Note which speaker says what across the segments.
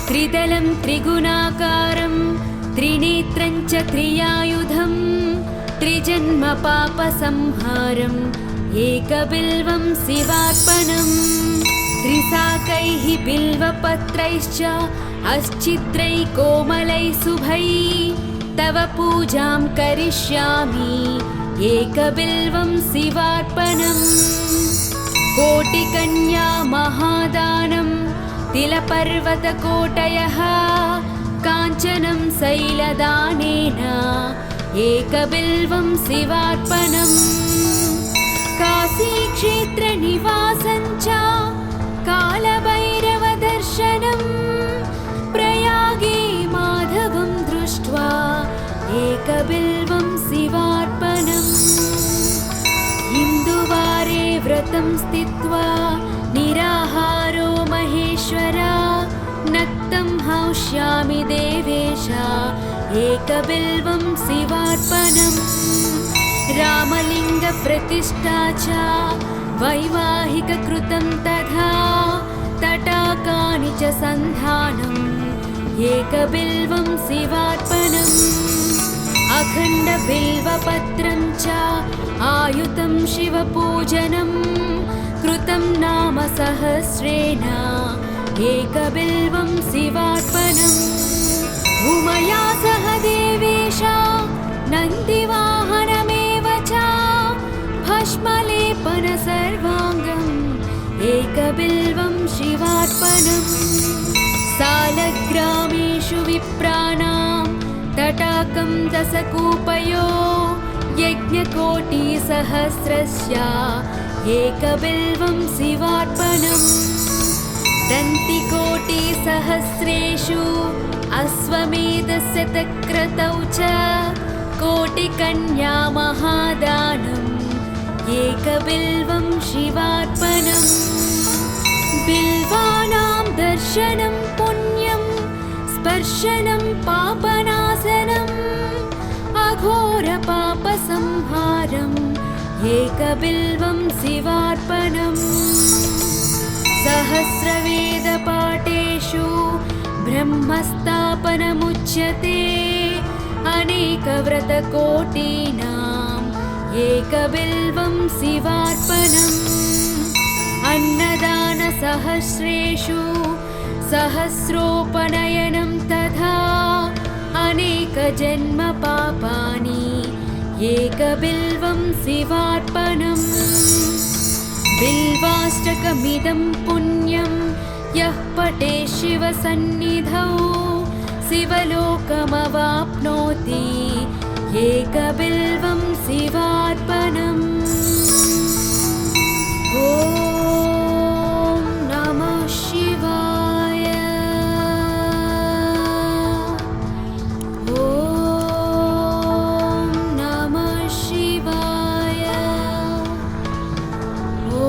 Speaker 1: त्रिदलं त्रिगुणाकारं त्रिनेत्रं च त्रियायुधं त्रिजन्मपापसंहारम् एकबिल्वं शिवार्पणम् त्रिशाकैः बिल्वपत्रैश्च अश्चित्रैः कोमलैः शुभैः तव पूजां करिष्यामि एकबिल्वं शिवार्पणम् कोटिकन्या महादानं तिलपर्वतकोटयः काञ्चनं शैलदानेन एकबिल्वं शिवार्पणम् काशीक्षेत्रनिवासं च कालभैरवदर्शनम् प्रयागे माधवं दृष्ट्वा एकबिल्वं शिवार्पणम् इन्दुवारे व्रतं स्थित्वा निराहारो महेश्वरा नक्तं हौष्यामि देवेश एकबिल्वं शिवार्पणम् रामलिङ्गप्रतिष्ठा च वैवाहिककृतं तथा तटाकानि च सन्धानम् एकबिल्वं शिवार्पणम् अखण्डबिल्वपत्रं च आयुतं शिवपूजनं कृतं नाम सहस्रेण एकबिल्वं शिवार्पणम् उमया सह देवेश नन्दिवाहनमेव च भस्मलेपन सर्वाङ्गम् एकबिल्वं शिवार्पणम् सालग्रामेषु विप्राणां तटाकं दशकूपयो यज्ञकोटिसहस्रस्य एकबिल्वं शिवार्पणम् दन्तिकोटिसहस्रेषु अश्वमेधशतक्रतौ च कोटिकन्या महादानम् एकबिल्वं शिवार्पणम् बिल्वानां दर्शनं पुण्यं स्पर्शनं पापनाशनम् अघोरपापसंहारम् एकबिल्वं शिवार्पणम् सहस्रवेदपाठेषु ब्रह्मस्थापनमुच्यते अनेकव्रतकोटीनाम् एकबिल्वं शिवार्पणम् अन्नदानसहस्रेषु सहस्रोपनयनं तथा अनेकजन्मपापानि एकबिल्वं शिवार्पणम् बिल्वाष्टकमिदं पुण्यं यः पठे शिवसन्निधौ शिवलोकमवाप्नोति एकबिल्वं शिवार्पणम् ॐ नमः शिवाय ॐ नमः शिवाय ॐ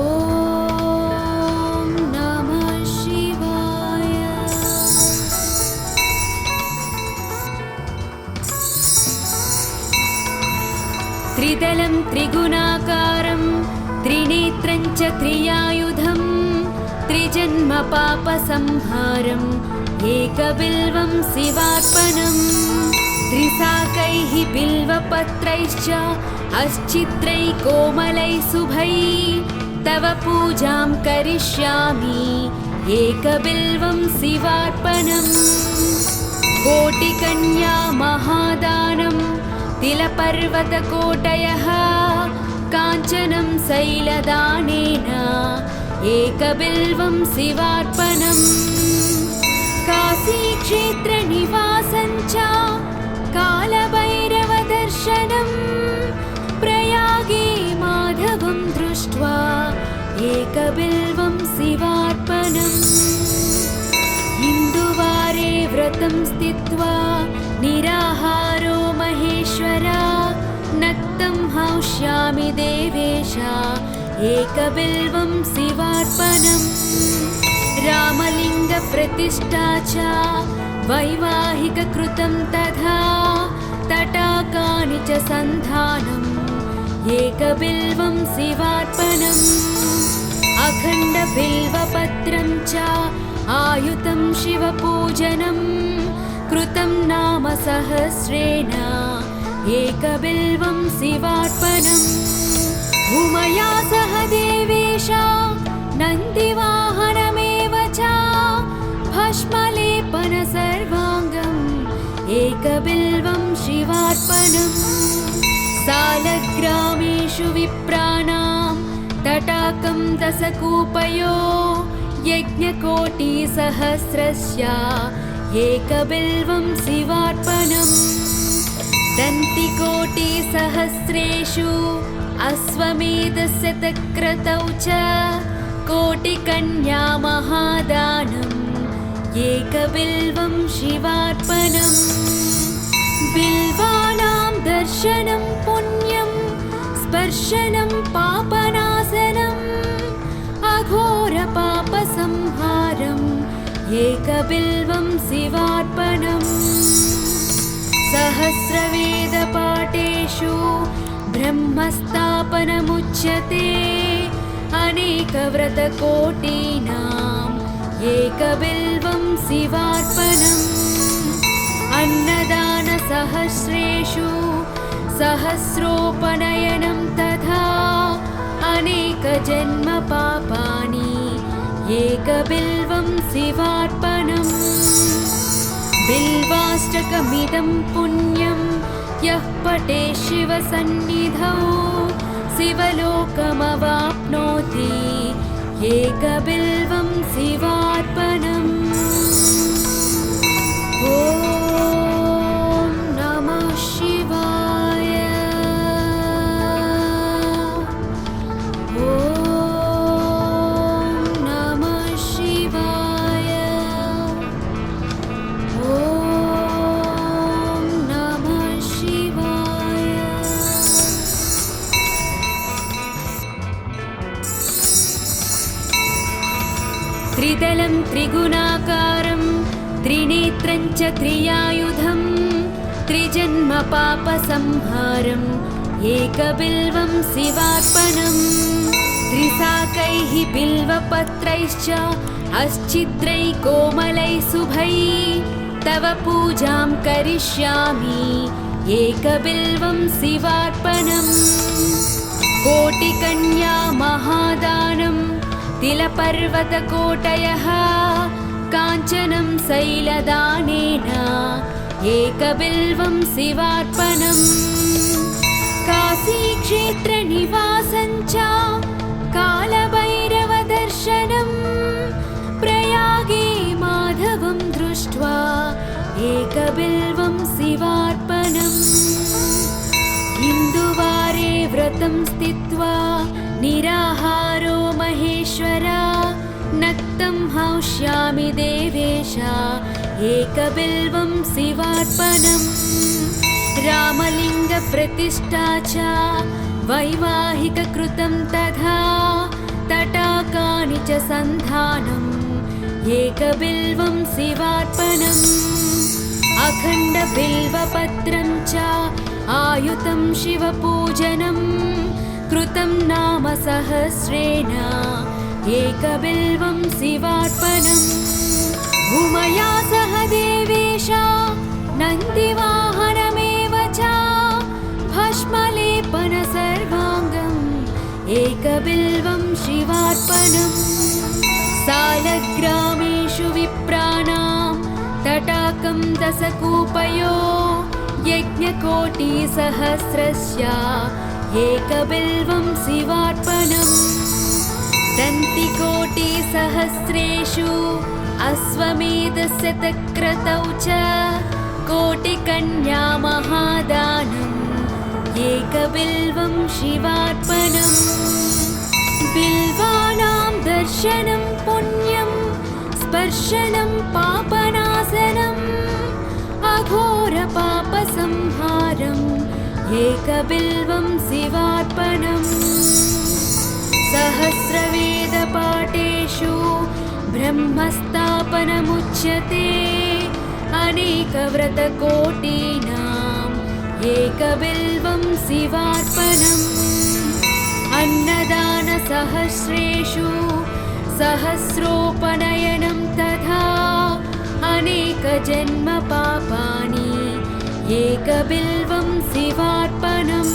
Speaker 1: नमः शिवाय त्रिदलं त्रिगुणाकारं त्रिनेत्रं च त्रियायुधं त्रिजन्मपापसंहारम् एकबिल्वं शिवार्पणम् त्रिशाकैः बिल्वपत्रैश्च अश्चित्रैः कोमलैः शुभैः तव पूजां करिष्यामि एकबिल्वं शिवार्पणम् कोटिकन्या महादानं तिलपर्वतकोटयः काञ्चनं शैलदानेन एकबिल्वं शिवार्पणम् काशीक्षेत्रनिवासं च कालभैरवदर्शनम् प्रयागे माधवं दृष्ट्वा एकबिल्वं शिवार्पणम् इन्दुवारे व्रतं स्थित्वा निराहारो महेश्वरा नक्तं हौष्यामि देवेश एकबिल्वं शिवार्पणम् रामलिङ्गप्रतिष्ठा च वैवाहिककृतं तथा तटाकानि च सन्धानम् एकबिल्वं शिवार्पणम् अखण्डबिल्वपत्रं च आयुतं आयुतं शिवपूजनं कृतं नाम सहस्रेण एकबिल्वं शिवार्पणम् उमया सह देवेश नन्दिवाहनमेव च भस्मलेपन सर्वाङ्गम् एकबिल्वं शिवार्पणम् सालग्रामेषु विप्राणां तटाकं दशकूपयो यज्ञकोटिसहस्रस्य एकबिल्वं शिवार्पणम् दन्तिकोटिसहस्रेषु अश्वमेधशतक्रतौ च कोटिकन्या महादानम् एकबिल्वं शिवार्पणम् बिल्वानां दर्शनं पुण्यं स्पर्शनं पापनाशनम् अघोरपापसंहारम् एकबिल्वं शिवार्पणम् सहस्रवेदपाठेषु ब्रह्मस्थापनमुच्यते अनेकव्रतकोटीनाम् एकबिल्वं शिवार्पणम् अन्नदानसहस्रेषु सहस्रोपनयनं तथा अनेकजन्मपापानि एकबिल्वं शिवार्पणम् बिल्वाष्टकमिदं पुण्यं यः पठे शिवसन्निधौ शिवलोकमवाप्नोति एकबिल्वं शिवार्पणम् ॐ नमः शिवाय ॐ नमः शिवाय ॐ नमः शिवाय त्रिदलं त्रिगुणाकारं त्रिनेत्रं च त्रियायुधं त्रिजन्मपापसंहारम् एकबिल्वं शिवार्पणम् त्रिशाकैः बिल्वपत्रैश्च अच्छिद्रैः कोमलैः शुभैः तव पूजां करिष्यामि एकबिल्वं शिवार्पणम् कोटिकन्या महादानं तिलपर्वतकोटयः काञ्चनं शैलदानेन एकबिल्वं शिवार्पणम् काशीक्षेत्रनिवासं च कालभैरवदर्शनं प्रयागे माधवं दृष्ट्वा एकबिल्वं शिवार्पणम् इन्दुवारे व्रतं स्थित्वा निराहारो महेश्वरा नक्तं हौष्यामि देवेश एकबिल्वं शिवार्पणम् रामलिङ्गप्रतिष्ठा च वैवाहिककृतं तथा तटाकानि च सन्धानम् एकबिल्वं शिवार्पणम् अखण्डबिल्वपत्रं च आयुतं शिवपूजनं कृतं नाम सहस्रेण एकबिल्वं शिवार्पणम् उमया सह देवेश नन्दिवाहनमेव च भस्मलेपन सर्वाङ्गम् एकबिल्वं शिवार्पणम् सालग्रामेषु विप्राणां तटाकं दशकूपयो यज्ञकोटिसहस्रस्य एकबिल्वं शिवार्पणम् दन्तिकोटिसहस्रेषु अश्वमेधशतक्रतौ च कोटिकन्या महादानम् एकबिल्वं शिवार्पणम् बिल्वानां दर्शनं पुण्यं स्पर्शनं पापनाशनम् अघोरपापसंहारम् एकबिल्वं शिवार्पणम् सहस्रवेदपाठेषु ब्रह्मस्थापनमुच्यते अनेकव्रतकोटीनाम् एकबिल्वं शिवार्पणम् अन्नदानसहस्रेषु सहस्रोपनयनं तथा अनेकजन्म पापानि एकबिल्वं शिवार्पणम्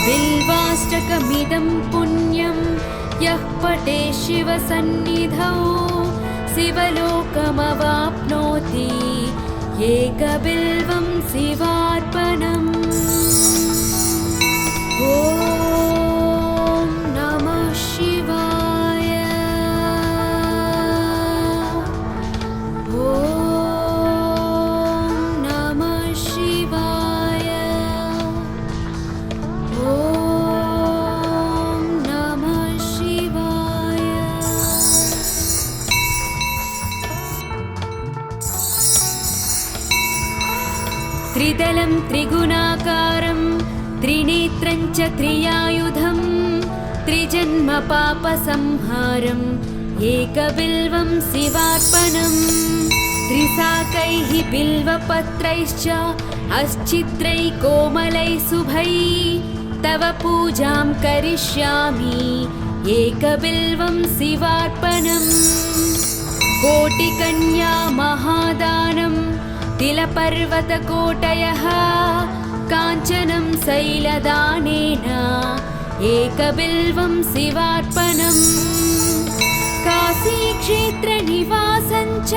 Speaker 1: बिल्वाष्टकमिदं पुण्यं यः पठेत् शिवसन्निधौ शिवलोकमवाप्नोति एकबिल्वं शिवार्पणम्। ॐ नमः शिवाय। ॐ नमः शिवाय। ॐ नमः शिवाय। त्रिदलं त्रिगुणाकारं त्रिनेत्रं च त्रियायुधं त्रिजन्म पापसंहारम् एकबिल्वं शिवार्पणम्। त्रिशाकैः बिल्वपत्रैश्च अश्चित्रैः कोमलैः शुभैः तव पूजां करिष्यामि एकबिल्वं शिवार्पणम्। कोटिकन्या महादानं तिलपर्वतकोटयः काञ्चनं शैलदानेन एकबिल्वं शिवार्पणम्। काशीक्षेत्रनिवासं च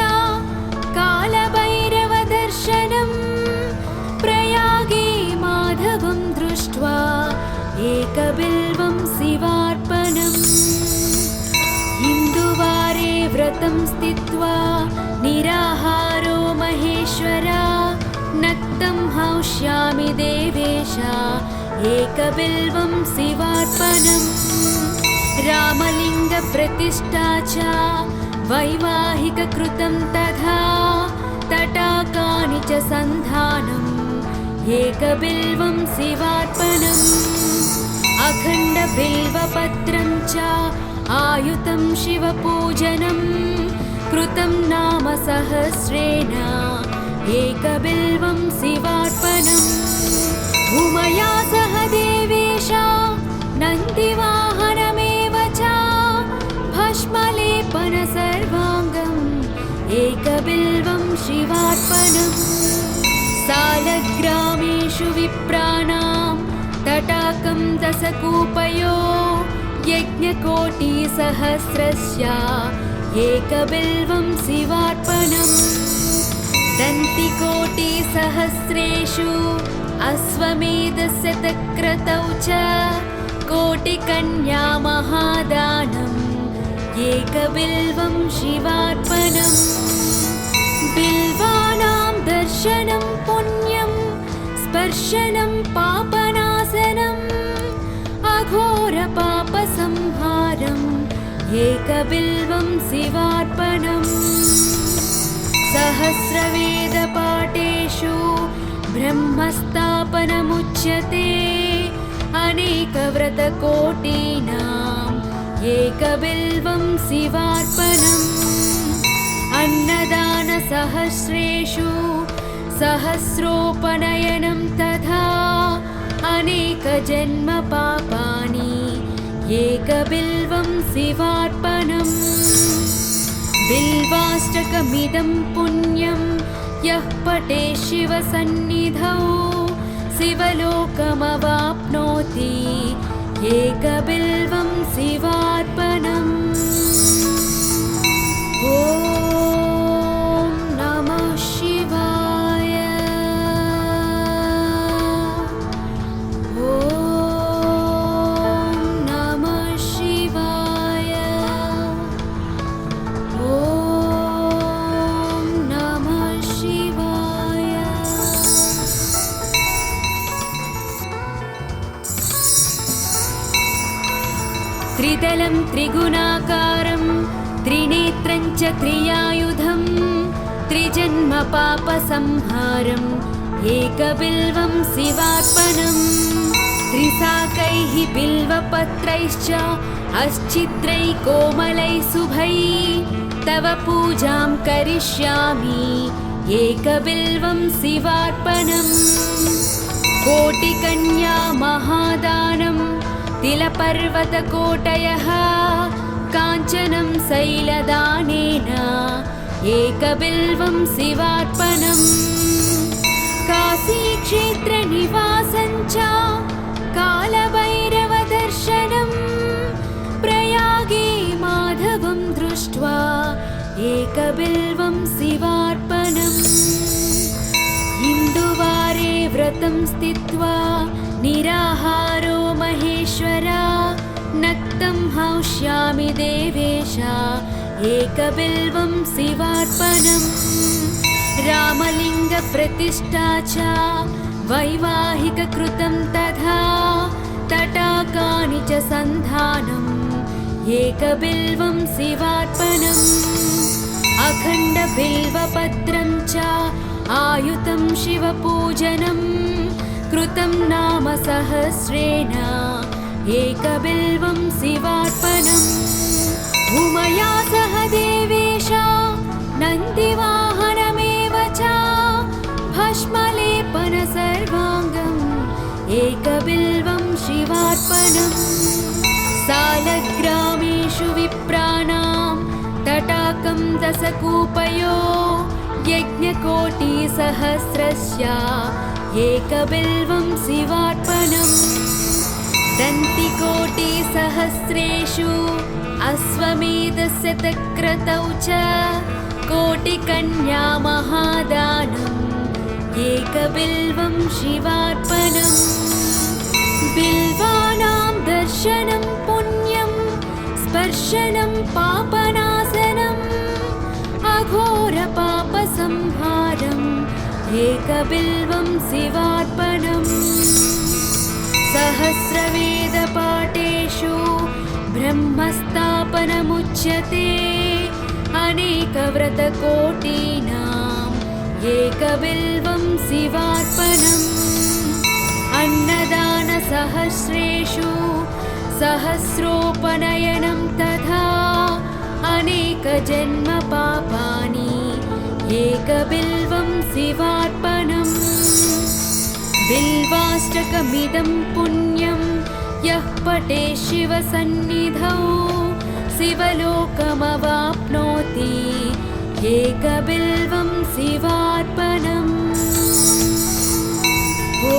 Speaker 1: कालभैरवदर्शनं प्रयागे माधवं दृष्ट्वा एकबिल्वं शिवार्पणम्। हिन्दुवारे व्रतं स्थित्वा निराहारो महेश्वरा नक्तं हौष्यामि देवेश एकबिल्वं शिवार्पणम्। रामलिङ्गप्रतिष्ठा च वैवाहिककृतं तथा तटाकानि च सन्धानम् एकबिल्वं शिवार्पणम्। अखण्डबिल्वपत्रं च आयुतं शिवपूजनं कृतं नाम सहस्रेण एकबिल्वं शिवार्पणम्। उमया सह देवेश नन्दिवाहनमेव च भस्मलेपन सर्वाङ्गम् एकबिल्वं शिवार्पणम्। सालग्रामेषु विप्राणां तटाकं दशकूपयो यज्ञकोटिसहस्रस्य एकबिल्वं शिवार्पणम्। दन्तिकोटिसहस्रेषु अश्वमेधशतक्रतौ च कोटिकन्या महादानम् एकबिल्वं शिवार्पणम्। बिल्वानां दर्शनं पुण्यं स्पर्शनं पापनाशनम् अघोरपापसंहारम् एकबिल्वं शिवार्पणम्। सहस्रवेदपाठेषु ब्रह्मस्थापनमुच्यते अनेकव्रतकोटीनाम् एकबिल्वं शिवार्पणम्। अन्नदानसहस्रेषु सहस्रोपनयनं तथा अनेकजन्म पापानि एकबिल्वं शिवार्पणम्। बिल्वाष्टकमिदं पुण्यं यः पठेत् शिवसन्निधौ शिवलोकमवाप्नोति एकबिल्वं शिवार्पणम्। ॐ नमः शिवाय। ॐ नमः शिवाय। ॐ नमः शिवाय। त्रिदलं त्रिगुणाकारं त्रिनेत्रं च त्रियायुधं त्रिजन्म पापसंहारम् एकबिल्वं शिवार्पणम्। त्रिशाकैः बिल्वपत्रैश्च अश्चित्रैः कोमलैः शुभैः तव पूजां करिष्यामि एकबिल्वं शिवार्पणम्। कोटिकन्या महादानं तिलपर्वतकोटयः काञ्चनं शैलदानेन एकबिल्वं शिवार्पणम् काशीक्षेत्रनिवासं च कालभैरवदर्शनम् प्रयागे माधवं दृष्ट्वा एकबिल्वं शिवार्पणम् इन्दुवारे व्रतं स्थित्वा निराहारो महेश्वरा नक्तं हौष्यामि देवेश एकबिल्वं शिवार्पणम् रामलिङ्गप्रतिष्ठा च वैवाहिककृतं तथा तटाकानि च सन्धानम् एकबिल्वं शिवार्पणम् अखण्डबिल्वपत्रं च आयुतं शिवपूजनं कृतं नाम सहस्रेण एकबिल्वं शिवार्पणम् उमया सह देवेश नन्दिवाहनमेव च भस्मलेपन सर्वाङ्गम् एकबिल्वं शिवार्पणम् सालग्रामेषु विप्राणां तटाकं दशकूपयो यज्ञकोटिसहस्रस्य एकबिल्वं शिवार्पणम् दन्तिकोटिसहस्रेषु अश्वमेधस्य तक्रतौ च कोटिकन्या महादानम् एकबिल्वं शिवार्पणम् बिल्वानां दर्शनं पुण्यं स्पर्शनं पापनाशनम् अघोरपापसंहारम् एकबिल्वं शिवार्पणम् सहस्रवेदपाठेषु ब्रह्मस्थापनमुच्यते अनेकव्रतकोटीनाम् एकबिल्वं शिवार्पणम् अन्नदानसहस्रेषु सहस्रोपनयनं तथा अनेकजन्मपापानि एकबिल्वं शिवार्पणम् बिल्वाष्टकमिदं पुण्यं यः पठे शिवसन्निधौ शिवलोकमवाप्नोति एकबिल्वं शिवार्पणम् ॐ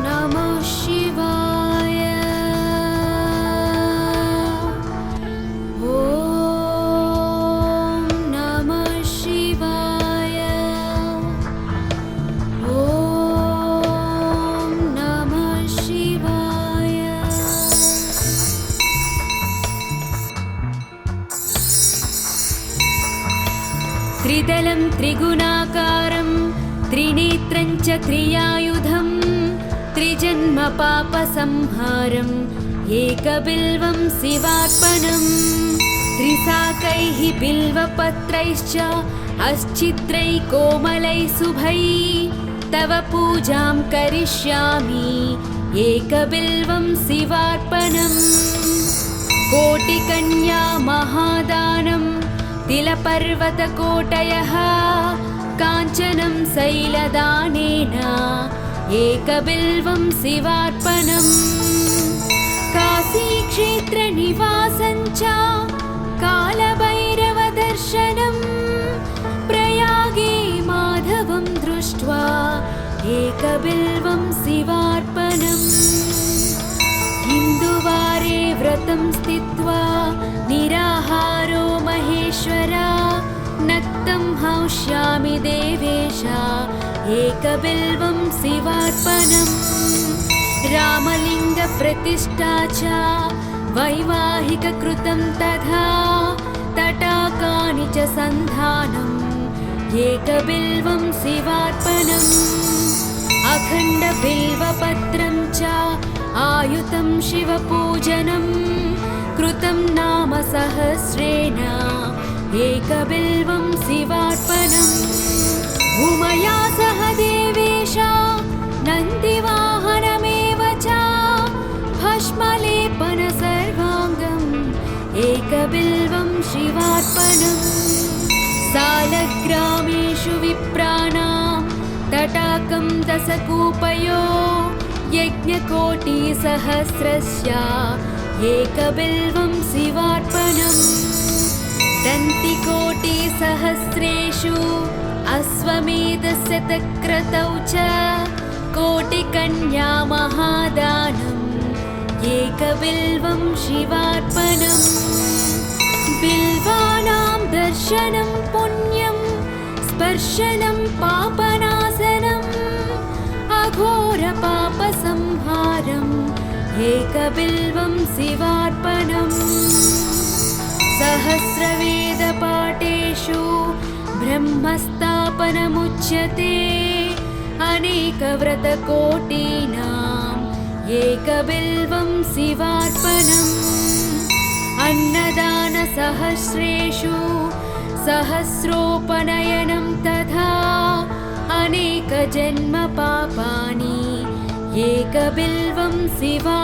Speaker 1: नमः शिवाय ॐ नमः शिवाय ॐ नमः शिवाय त्रिदलं त्रिगुणाकारं त्रिनेत्रं च त्रियायुधं त्रिजन्मपापसंहारम् एकबिल्वं शिवार्पणम् त्रिशाकैः बिल्वपत्रैश्च अच्छिद्रैः कोमलैः शुभैः तव पूजां करिष्यामि एकबिल्वं शिवार्पणम् कोटिकन्या महादानं तिलपर्वतकोटयः काञ्चनं शैलदानेन एकबिल्वं शिवार्पणम् काशीक्षेत्रनिवासं च कालभैरवदर्शनं प्रयागे माधवं दृष्ट्वा एकबिल्वं शिवार्पणम् इन्दुवारे व्रतं स्थित्वा निराहारो महेश्वरा नक्तं हौष्यामि देवेश एकबिल्वं शिवार्पणम् रामलिङ्गप्रतिष्ठा च वैवाहिककृतं तथा तटाकानि च सन्धानम् एकबिल्वं शिवार्पणम् अखण्डबिल्वपत्रं च आयुतं शिवपूजनं कृतं नाम सहस्रेण एकबिल्वं शिवार्पणम् उमया सह देवेश नन्दिवाहनमेव च भस्मलेपन सर्वाङ्गम् एकबिल्वं शिवार्पणम् सालग्रामेषु विप्राणां तटाकं दशकूपयो यज्ञकोटिसहस्रस्य एकबिल्वं शिवार्पणम् दन्तिको सहस्रेषु अश्वमेधशतक्रतौ च कोटिकन्या महादानम् एकबिल्वं शिवार्पणम् बिल्वानां दर्शनं पुण्यं स्पर्शनं पापनाशनम् अघोरपापसंहारम् एकबिल्वं शिवार्पणम् सहस्रवेदपाठेषु ब्रह्मस्थापनमुच्यते अनेकव्रतकोटीनाम् एकबिल्वं शिवार्पणम् अन्नदानसहस्रेषु सहस्रोपनयनं तथा अनेकजन्मपापानि एकबिल्वं शिवा